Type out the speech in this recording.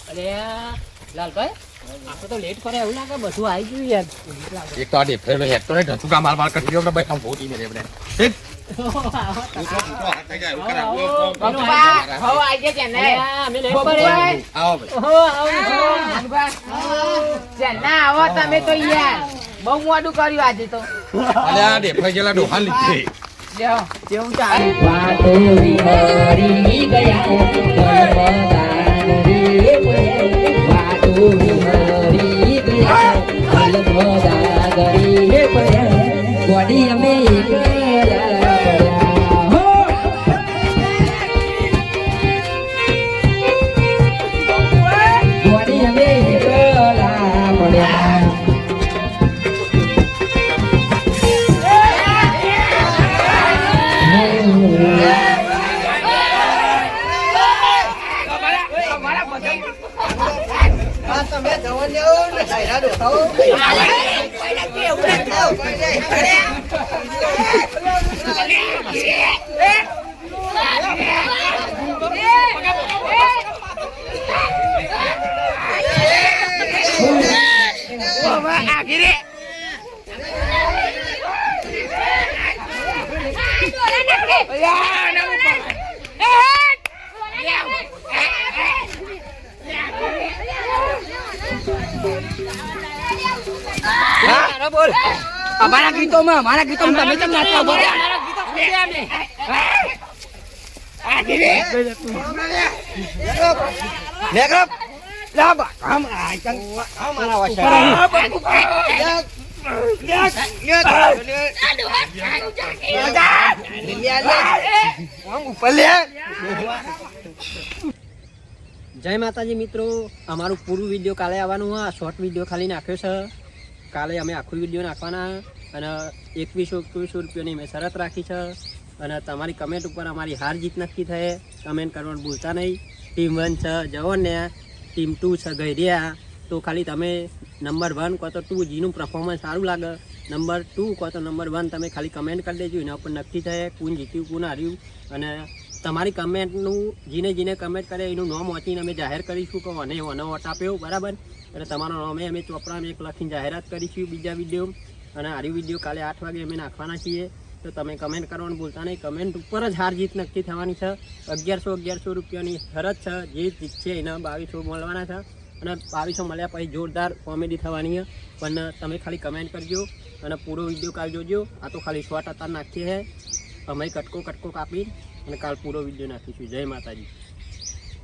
અરે લાલભાઈ આપણે તો લેટ કરે એવું લાગે બધું આવી ગયું યાર એક તો આ ડેફરેલો હેડ તો ને ઢચુકા માર કરી ગયો ભાઈ આમ ભોતી ને આપણે તમે તો યાર બહુ મોડું કર્યું આજે તો અલ્યા ડેફરે જેલા ડોહા લીધે કેવું ચાલે બોડી અમે તમે જવા દેવો ને સાયરા ડોસાઓ બોલ અમારા ગીતોમાં તમે કેમ નાચવા બોલ જય માતાજી મિત્રો અમારું પૂરું વિડીયો કાલે આવવાનું હા શોર્ટ વિડીયો ખાલી નાખ્યો છે કાલે અમે આખું વિડીયો નાખવાના અને 2100 રૂપિયાની મેં શરત રાખી છે અને તમારી કમેન્ટ ઉપર અમારી હાર જીત નક્કી થાય કમેન્ટ કરવાનું ભૂલતા નહીં ટીમ 1 છે જવોને ટીમ 2 છે ગઈરિયા તો ખાલી તમે નંબર 1 કહો તો 2 જીનું પરફોર્મન્સ સારું લાગે નંબર 2 કહો તો નંબર 1 તમે ખાલી કમેન્ટ કરી દેજો એના ઉપર નક્કી થાય કોણ જીત્યું કોણ હાર્યું અને તમારી કમેન્ટનું જીને કમેન્ટ કરે એનું નામ વાંચીને અમે જાહેર કરીશું કે અને વોટ આપ્યો બરાબર એટલે તમારો નામે અમે ચોપડામાં એક લખીને જાહેરાત કરીશું બીજા વિડીયો અને આરી વિડીયો કાલે 8 વાગે અમે નાખવાના છીએ તો તમે કમેન્ટ કરવાનું ભૂલતા નહીં કમેન્ટ ઉપર જ હાર જીત નક્કી થવાની છે 1100 રૂપિયાની શરત છે જે જીતશે એના 2200 મળવાના છે અને 2200 મળ્યા પછી જોરદાર કોમેડી થવાની છે પણ તમે ખાલી કમેન્ટ કરજો અને પૂરો વિડીયો કાલ જોજો આ તો ખાલી શોર્ટ અત્યારે નાખીએ છે અમે કટકો કાપી અને કાલ પૂરો વિડીયો નાખીશું જય માતાજી